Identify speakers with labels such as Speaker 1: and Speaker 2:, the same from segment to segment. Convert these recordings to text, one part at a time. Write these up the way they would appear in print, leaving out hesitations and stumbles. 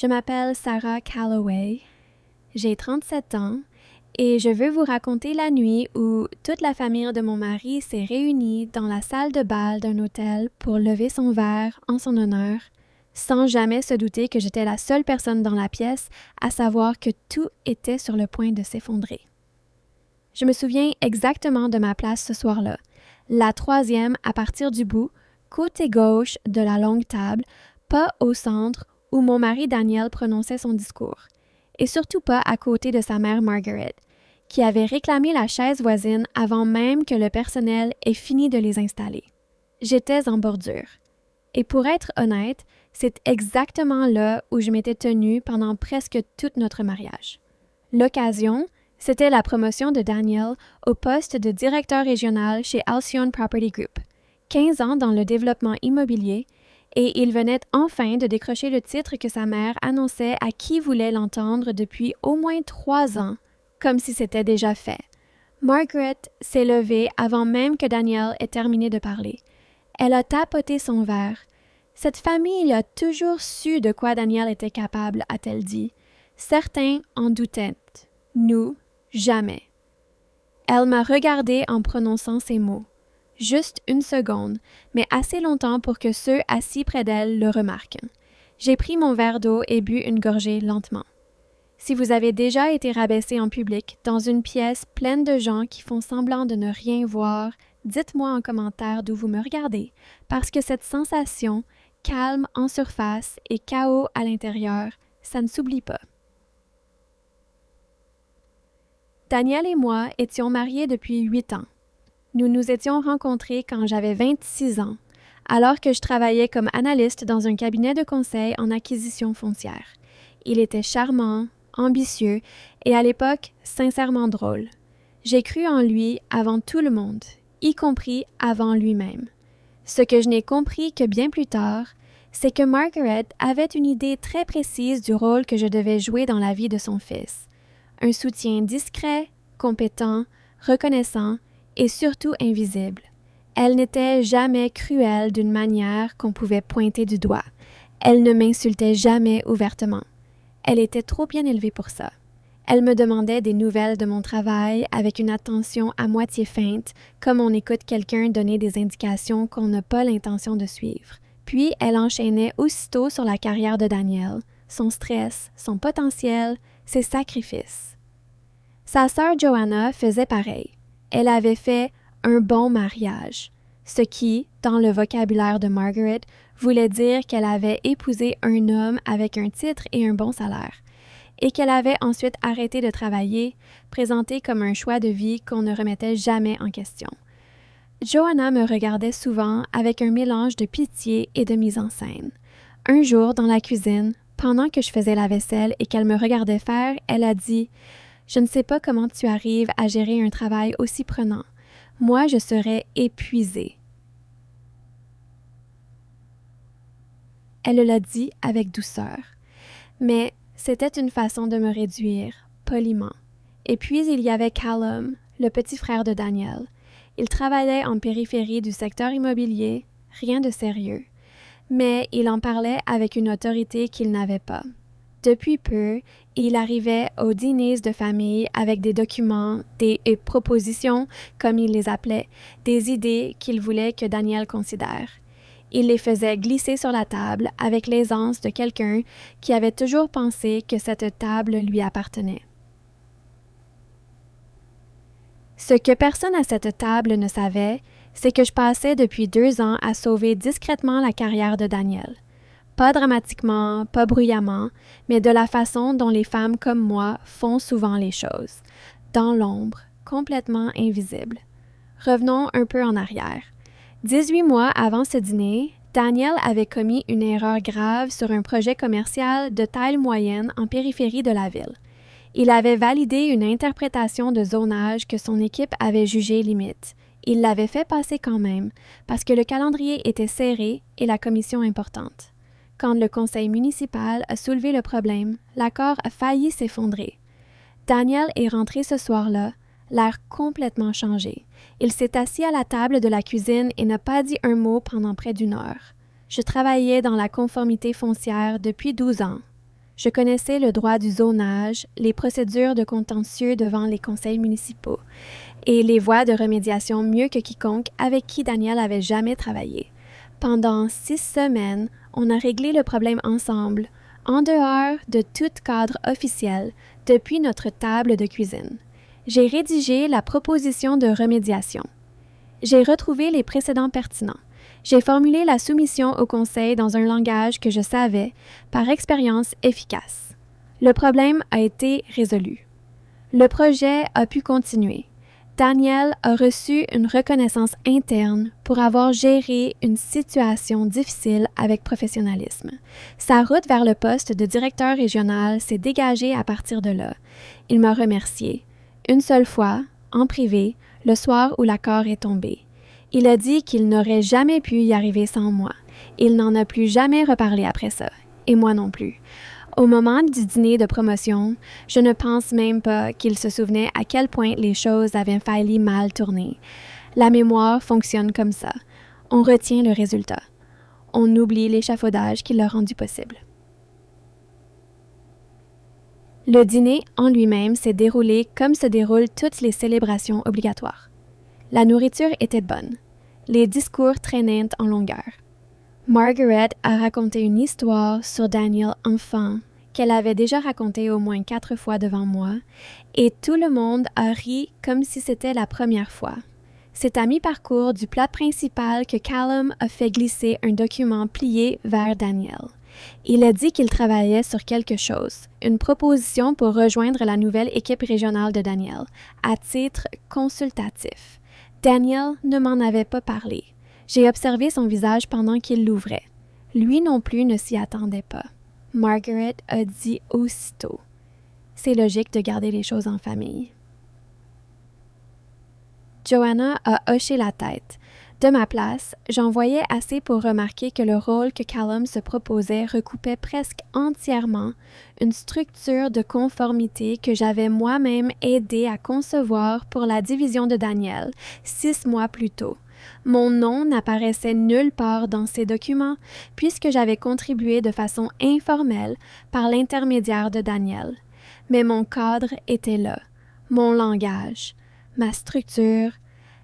Speaker 1: Je m'appelle Sarah Calloway, j'ai 37 ans et je veux vous raconter la nuit où toute la famille de mon mari s'est réunie dans la salle de bal d'un hôtel pour lever son verre en son honneur, sans jamais se douter que j'étais la seule personne dans la pièce à savoir que tout était sur le point de s'effondrer. Je me souviens exactement de ma place ce soir-là, la troisième à partir du bout, côté gauche de la longue table, pas au centre où mon mari Daniel prononçait son discours, et surtout pas à côté de sa mère Margaret, qui avait réclamé la chaise voisine avant même que le personnel ait fini de les installer. J'étais en bordure. Et pour être honnête, c'est exactement là où je m'étais tenue pendant presque tout notre mariage. L'occasion, c'était la promotion de Daniel au poste de directeur régional chez Alcyon Property Group, 15 ans dans le développement immobilier, et il venait enfin de décrocher le titre que sa mère annonçait à qui voulait l'entendre depuis au moins 3 ans, comme si c'était déjà fait. Margaret s'est levée avant même que Daniel ait terminé de parler. Elle a tapoté son verre. Cette famille a toujours su de quoi Daniel était capable, a-t-elle dit. Certains en doutaient. Nous, jamais. Elle m'a regardée en prononçant ces mots. Juste une seconde, mais assez longtemps pour que ceux assis près d'elle le remarquent. J'ai pris mon verre d'eau et bu une gorgée lentement. Si vous avez déjà été rabaissé en public dans une pièce pleine de gens qui font semblant de ne rien voir, dites-moi en commentaire d'où vous me regardez, parce que cette sensation, calme en surface et chaos à l'intérieur, ça ne s'oublie pas. Daniel et moi étions mariés depuis 8 ans. Nous nous étions rencontrés quand j'avais 26 ans, alors que je travaillais comme analyste dans un cabinet de conseil en acquisition foncière. Il était charmant, ambitieux et à l'époque sincèrement drôle. J'ai cru en lui avant tout le monde, y compris avant lui-même. Ce que je n'ai compris que bien plus tard, c'est que Margaret avait une idée très précise du rôle que je devais jouer dans la vie de son fils. Un soutien discret, compétent, reconnaissant et surtout invisible. Elle n'était jamais cruelle d'une manière qu'on pouvait pointer du doigt. Elle ne m'insultait jamais ouvertement. Elle était trop bien élevée pour ça. Elle me demandait des nouvelles de mon travail avec une attention à moitié feinte, comme on écoute quelqu'un donner des indications qu'on n'a pas l'intention de suivre. Puis elle enchaînait aussitôt sur la carrière de Daniel, son stress, son potentiel, ses sacrifices. Sa sœur Joanna faisait pareil. Elle avait fait un bon mariage, ce qui, dans le vocabulaire de Margaret, voulait dire qu'elle avait épousé un homme avec un titre et un bon salaire, et qu'elle avait ensuite arrêté de travailler, présenté comme un choix de vie qu'on ne remettait jamais en question. Joanna me regardait souvent avec un mélange de pitié et de mise en scène. Un jour, dans la cuisine, pendant que je faisais la vaisselle et qu'elle me regardait faire, elle a dit « Je ne sais pas comment tu arrives à gérer un travail aussi prenant. Moi, je serais épuisée. » Elle l'a dit avec douceur. Mais c'était une façon de me réduire, poliment. Et puis il y avait Callum, le petit frère de Daniel. Il travaillait en périphérie du secteur immobilier, rien de sérieux. Mais il en parlait avec une autorité qu'il n'avait pas. Depuis peu, il arrivait aux dîners de famille avec des documents, des propositions, comme il les appelait, des idées qu'il voulait que Daniel considère. Il les faisait glisser sur la table avec l'aisance de quelqu'un qui avait toujours pensé que cette table lui appartenait. Ce que personne à cette table ne savait, c'est que je passais depuis 2 ans à sauver discrètement la carrière de Daniel. Pas dramatiquement, pas bruyamment, mais de la façon dont les femmes comme moi font souvent les choses, dans l'ombre, complètement invisible. Revenons un peu en arrière. 18 mois avant ce dîner, Daniel avait commis une erreur grave sur un projet commercial de taille moyenne en périphérie de la ville. Il avait validé une interprétation de zonage que son équipe avait jugée limite. Il l'avait fait passer quand même, parce que le calendrier était serré et la commission importante. Quand le conseil municipal a soulevé le problème, l'accord a failli s'effondrer. Daniel est rentré ce soir-là, l'air complètement changé. Il s'est assis à la table de la cuisine et n'a pas dit un mot pendant près d'1 heure. Je travaillais dans la conformité foncière depuis 12 ans. Je connaissais le droit du zonage, les procédures de contentieux devant les conseils municipaux et les voies de remédiation mieux que quiconque avec qui Daniel avait jamais travaillé. Pendant 6 semaines, on a réglé le problème ensemble, en dehors de tout cadre officiel, depuis notre table de cuisine. J'ai rédigé la proposition de remédiation. J'ai retrouvé les précédents pertinents. J'ai formulé la soumission au conseil dans un langage que je savais, par expérience, efficace. Le problème a été résolu. Le projet a pu continuer. Daniel a reçu une reconnaissance interne pour avoir géré une situation difficile avec professionnalisme. Sa route vers le poste de directeur régional s'est dégagée à partir de là. Il m'a remercié, une seule fois, en privé, le soir où l'accord est tombé. Il a dit qu'il n'aurait jamais pu y arriver sans moi. Il n'en a plus jamais reparlé après ça, et moi non plus. Au moment du dîner de promotion, je ne pense même pas qu'il se souvenait à quel point les choses avaient failli mal tourner. La mémoire fonctionne comme ça. On retient le résultat. On oublie l'échafaudage qui l'a rendu possible. Le dîner en lui-même s'est déroulé comme se déroulent toutes les célébrations obligatoires. La nourriture était bonne. Les discours traînaient en longueur. Margaret a raconté une histoire sur Daniel enfant qu'elle avait déjà racontée au moins 4 fois devant moi, et tout le monde a ri comme si c'était la première fois. C'est à mi-parcours du plat principal que Callum a fait glisser un document plié vers Daniel. Il a dit qu'il travaillait sur quelque chose, une proposition pour rejoindre la nouvelle équipe régionale de Daniel, à titre consultatif. Daniel ne m'en avait pas parlé. J'ai observé son visage pendant qu'il l'ouvrait. Lui non plus ne s'y attendait pas. Margaret a dit aussitôt. C'est logique de garder les choses en famille. Joanna a hoché la tête. De ma place, j'en voyais assez pour remarquer que le rôle que Callum se proposait recoupait presque entièrement une structure de conformité que j'avais moi-même aidé à concevoir pour la division de Daniel 6 mois plus tôt. Mon nom n'apparaissait nulle part dans ces documents puisque j'avais contribué de façon informelle par l'intermédiaire de Daniel. Mais mon cadre était là, mon langage, ma structure,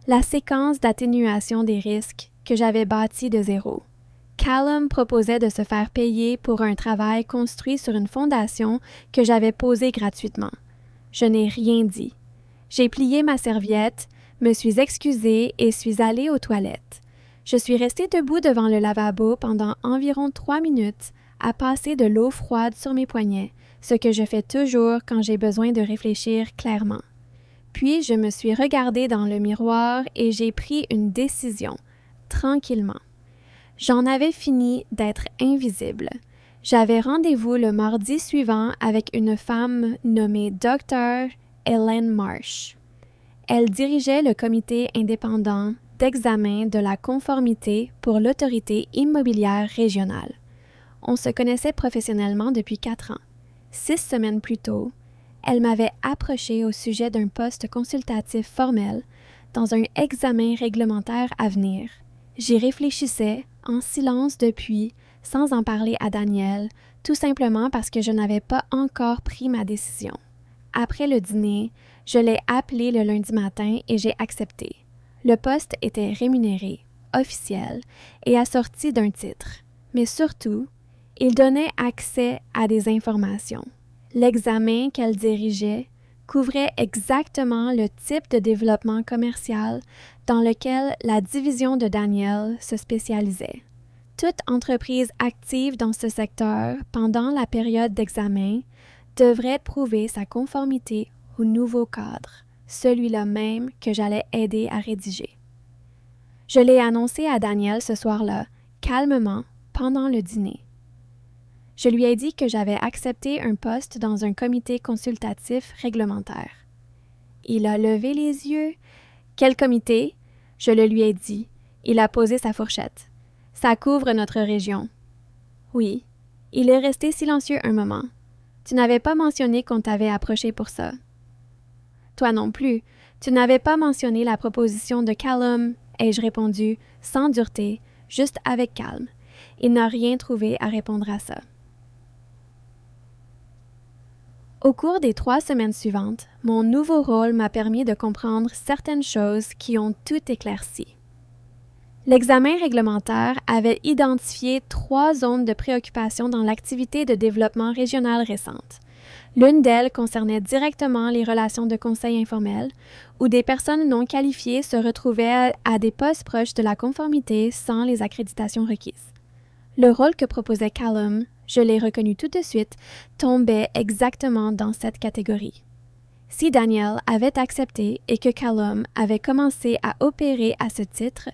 Speaker 1: la séquence d'atténuation des risques que j'avais bâtie de zéro. Callum proposait de se faire payer pour un travail construit sur une fondation que j'avais posée gratuitement. Je n'ai rien dit. J'ai plié ma serviette, me suis excusée et suis allée aux toilettes. Je suis restée debout devant le lavabo pendant environ 3 minutes à passer de l'eau froide sur mes poignets, ce que je fais toujours quand j'ai besoin de réfléchir clairement. Puis je me suis regardée dans le miroir et j'ai pris une décision, tranquillement. J'en avais fini d'être invisible. J'avais rendez-vous le mardi suivant avec une femme nommée Dr. Ellen Marsh. Elle dirigeait le comité indépendant d'examen de la conformité pour l'autorité immobilière régionale. On se connaissait professionnellement depuis 4 ans. 6 semaines plus tôt, elle m'avait approché au sujet d'un poste consultatif formel dans un examen réglementaire à venir. J'y réfléchissais en silence depuis, sans en parler à Daniel, tout simplement parce que je n'avais pas encore pris ma décision. Après le dîner, je l'ai appelé le lundi matin et j'ai accepté. Le poste était rémunéré, officiel et assorti d'un titre. Mais surtout, il donnait accès à des informations. L'examen qu'elle dirigeait couvrait exactement le type de développement commercial dans lequel la division de Daniel se spécialisait. Toute entreprise active dans ce secteur pendant la période d'examen devrait prouver sa conformité au nouveau cadre, celui-là même que j'allais aider à rédiger. Je l'ai annoncé à Daniel ce soir-là, calmement, pendant le dîner. Je lui ai dit que j'avais accepté un poste dans un comité consultatif réglementaire. Il a levé les yeux. « Quel comité? » Je le lui ai dit. Il a posé sa fourchette. « Ça couvre notre région. » « Oui. » Il est resté silencieux un moment. « Tu n'avais pas mentionné qu'on t'avait approché pour ça. »« Toi non plus. Tu n'avais pas mentionné la proposition de Callum, » ai-je répondu, sans dureté, juste avec calme. Il n'a rien trouvé à répondre à ça. Au cours des 3 semaines suivantes, mon nouveau rôle m'a permis de comprendre certaines choses qui ont tout éclairci. L'examen réglementaire avait identifié 3 zones de préoccupation dans l'activité de développement régional récente. L'une d'elles concernait directement les relations de conseil informel, où des personnes non qualifiées se retrouvaient à des postes proches de la conformité sans les accréditations requises. Le rôle que proposait Callum, je l'ai reconnu tout de suite, tombait exactement dans cette catégorie. Si Daniel avait accepté et que Callum avait commencé à opérer à ce titre,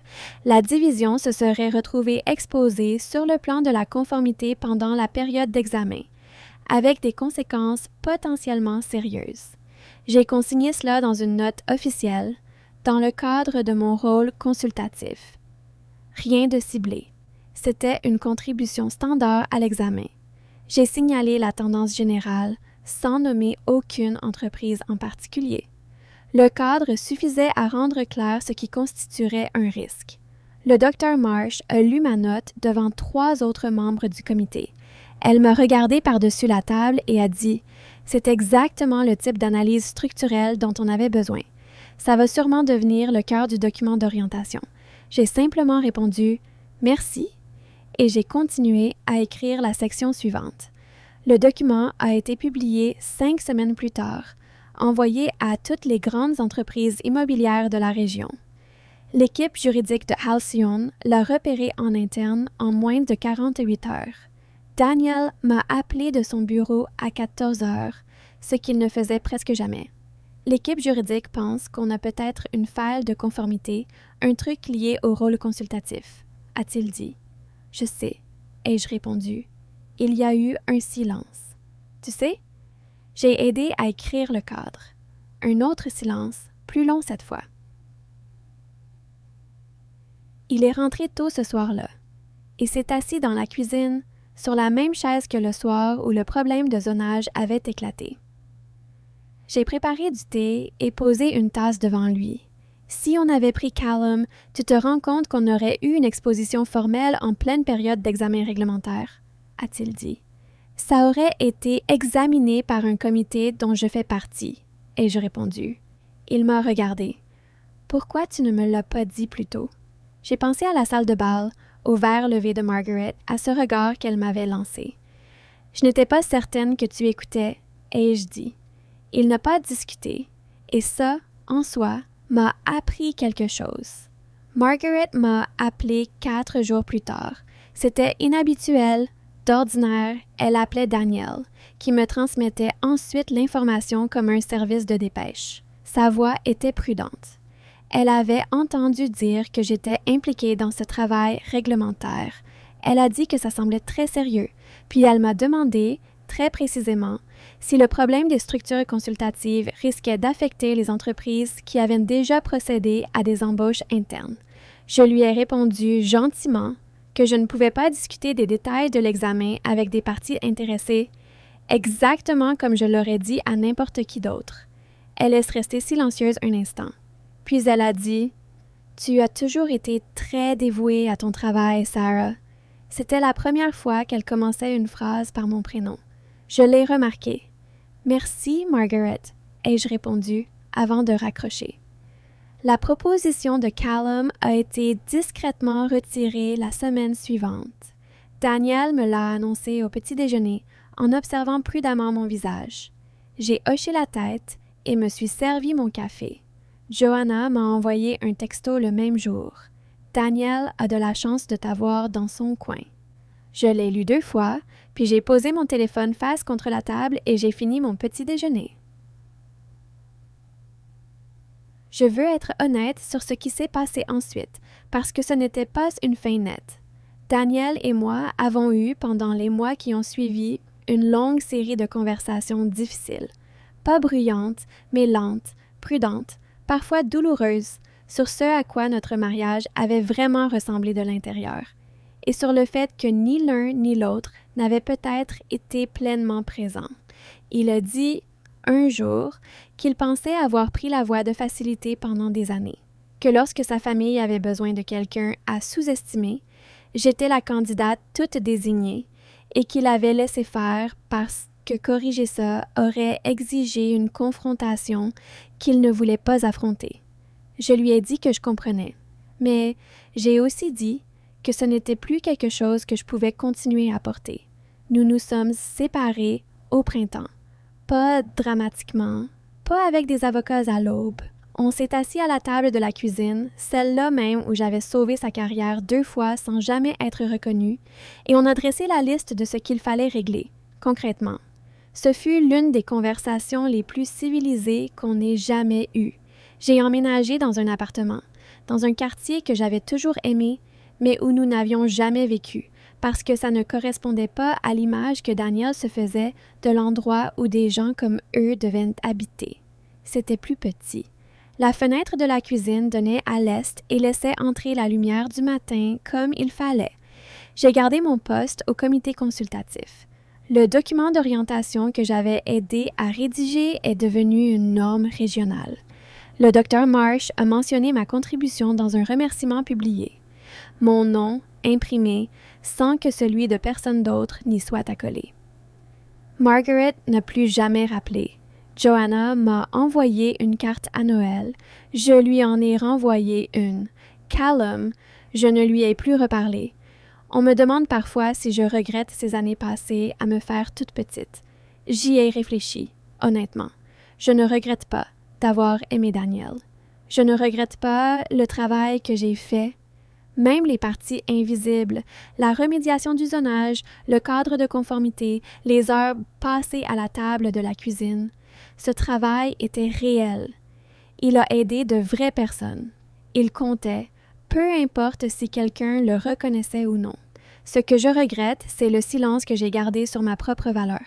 Speaker 1: la division se serait retrouvée exposée sur le plan de la conformité pendant la période d'examen, avec des conséquences potentiellement sérieuses. J'ai consigné cela dans une note officielle, dans le cadre de mon rôle consultatif. Rien de ciblé. C'était une contribution standard à l'examen. J'ai signalé la tendance générale, sans nommer aucune entreprise en particulier. Le cadre suffisait à rendre clair ce qui constituerait un risque. Le Dr Marsh a lu ma note devant 3 autres membres du comité. Elle m'a regardé par-dessus la table et a dit « C'est exactement le type d'analyse structurelle dont on avait besoin. Ça va sûrement devenir le cœur du document d'orientation. » J'ai simplement répondu « Merci » et j'ai continué à écrire la section suivante. Le document a été publié 5 semaines plus tard, envoyé à toutes les grandes entreprises immobilières de la région. L'équipe juridique de Halcyon l'a repéré en interne en moins de 48 heures. Daniel m'a appelé de son bureau à 14 heures, ce qu'il ne faisait presque jamais. L'équipe juridique pense qu'on a peut-être une faille de conformité, un truc lié au rôle consultatif, a-t-il dit. Je sais, ai-je répondu. Il y a eu un silence. Tu sais, j'ai aidé à écrire le cadre. Un autre silence, plus long cette fois. Il est rentré tôt ce soir-là et s'est assis dans la cuisine, sur la même chaise que le soir où le problème de zonage avait éclaté. J'ai préparé du thé et posé une tasse devant lui. Si on avait pris Callum, tu te rends compte qu'on aurait eu une exposition formelle en pleine période d'examen réglementaire, a-t-il dit. Ça aurait été examiné par un comité dont je fais partie, ai-je répondu. Il m'a regardé. Pourquoi tu ne me l'as pas dit plus tôt? J'ai pensé à la salle de bal, au verre levé de Margaret, à ce regard qu'elle m'avait lancé. Je n'étais pas certaine que tu écoutais, ai-je dit. Il n'a pas discuté, et ça, en soi, m'a appris quelque chose. Margaret m'a appelé 4 jours plus tard. C'était inhabituel. D'ordinaire, elle appelait Daniel, qui me transmettait ensuite l'information comme un service de dépêche. Sa voix était prudente. Elle avait entendu dire que j'étais impliquée dans ce travail réglementaire. Elle a dit que ça semblait très sérieux, puis elle m'a demandé, très précisément, si le problème des structures consultatives risquait d'affecter les entreprises qui avaient déjà procédé à des embauches internes. Je lui ai répondu gentiment que je ne pouvais pas discuter des détails de l'examen avec des parties intéressées, exactement comme je l'aurais dit à n'importe qui d'autre. Elle laisse rester silencieuse un instant. Puis elle a dit « Tu as toujours été très dévouée à ton travail, Sarah. » C'était la première fois qu'elle commençait une phrase par mon prénom. Je l'ai remarqué. « Merci, Margaret », ai-je répondu avant de raccrocher. La proposition de Callum a été discrètement retirée la semaine suivante. Daniel me l'a annoncé au petit déjeuner en observant prudemment mon visage. J'ai hoché la tête et me suis servi mon café. Joanna m'a envoyé un texto le même jour. Daniel a de la chance de t'avoir dans son coin. Je l'ai lu 2 fois, puis j'ai posé mon téléphone face contre la table et j'ai fini mon petit déjeuner. Je veux être honnête sur ce qui s'est passé ensuite, parce que ce n'était pas une fin nette. Daniel et moi avons eu, pendant les mois qui ont suivi, une longue série de conversations difficiles. Pas bruyantes, mais lentes, prudentes, parfois douloureuses, sur ce à quoi notre mariage avait vraiment ressemblé de l'intérieur, et sur le fait que ni l'un ni l'autre n'avait peut-être été pleinement présent. Il a dit, un jour, qu'il pensait avoir pris la voie de facilité pendant des années, que lorsque sa famille avait besoin de quelqu'un à sous-estimer, j'étais la candidate toute désignée, et qu'il avait laissé faire parce que corriger ça aurait exigé une confrontation qu'il ne voulait pas affronter. Je lui ai dit que je comprenais, mais j'ai aussi dit que ce n'était plus quelque chose que je pouvais continuer à porter. Nous nous sommes séparés au printemps. Pas dramatiquement, pas avec des avocats à l'aube. On s'est assis à la table de la cuisine, celle-là même où j'avais sauvé sa carrière 2 fois sans jamais être reconnu, et on a dressé la liste de ce qu'il fallait régler, concrètement. Ce fut l'une des conversations les plus civilisées qu'on ait jamais eues. J'ai emménagé dans un appartement, dans un quartier que j'avais toujours aimé, mais où nous n'avions jamais vécu, parce que ça ne correspondait pas à l'image que Daniel se faisait de l'endroit où des gens comme eux devaient habiter. C'était plus petit. La fenêtre de la cuisine donnait à l'est et laissait entrer la lumière du matin comme il fallait. J'ai gardé mon poste au comité consultatif. Le document d'orientation que j'avais aidé à rédiger est devenu une norme régionale. Le Dr Marsh a mentionné ma contribution dans un remerciement publié. Mon nom, imprimé, sans que celui de personne d'autre n'y soit accolé. Margaret n'a plus jamais rappelé. Joanna m'a envoyé une carte à Noël. Je lui en ai renvoyé une. Callum, je ne lui ai plus reparlé. On me demande parfois si je regrette ces années passées à me faire toute petite. J'y ai réfléchi, honnêtement. Je ne regrette pas d'avoir aimé Daniel. Je ne regrette pas le travail que j'ai fait. Même les parties invisibles, la remédiation du zonage, le cadre de conformité, les heures passées à la table de la cuisine. Ce travail était réel. Il a aidé de vraies personnes. Il comptait, peu importe si quelqu'un le reconnaissait ou non. Ce que je regrette, c'est le silence que j'ai gardé sur ma propre valeur.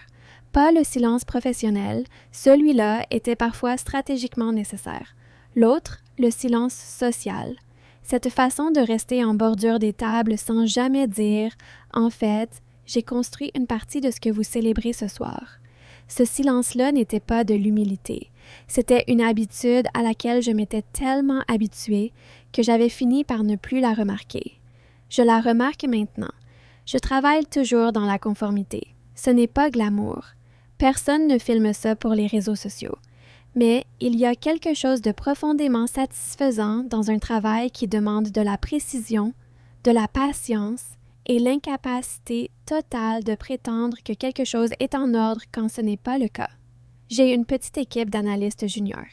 Speaker 1: Pas le silence professionnel, celui-là était parfois stratégiquement nécessaire. L'autre, le silence social. Cette façon de rester en bordure des tables sans jamais dire « En fait, j'ai construit une partie de ce que vous célébrez ce soir ». Ce silence-là n'était pas de l'humilité. C'était une habitude à laquelle je m'étais tellement habituée que j'avais fini par ne plus la remarquer. Je la remarque maintenant. Je travaille toujours dans la conformité. Ce n'est pas glamour. Personne ne filme ça pour les réseaux sociaux. Mais il y a quelque chose de profondément satisfaisant dans un travail qui demande de la précision, de la patience et l'incapacité totale de prétendre que quelque chose est en ordre quand ce n'est pas le cas. J'ai une petite équipe d'analystes juniors.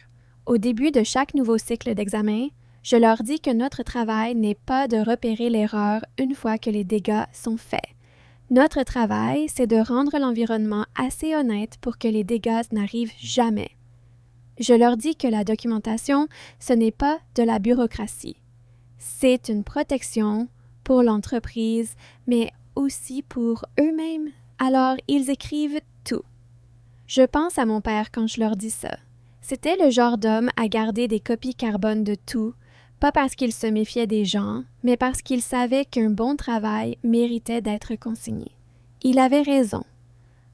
Speaker 1: Au début de chaque nouveau cycle d'examen, je leur dis que notre travail n'est pas de repérer l'erreur une fois que les dégâts sont faits. Notre travail, c'est de rendre l'environnement assez honnête pour que les dégâts n'arrivent jamais. Je leur dis que la documentation, ce n'est pas de la bureaucratie. C'est une protection pour l'entreprise, mais aussi pour eux-mêmes. Alors, ils écrivent tout. Je pense à mon père quand je leur dis ça. C'était le genre d'homme à garder des copies carbone de tout, pas parce qu'il se méfiait des gens, mais parce qu'il savait qu'un bon travail méritait d'être consigné. Il avait raison.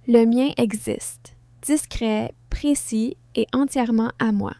Speaker 1: Le mien existe, discret, précis et entièrement à moi.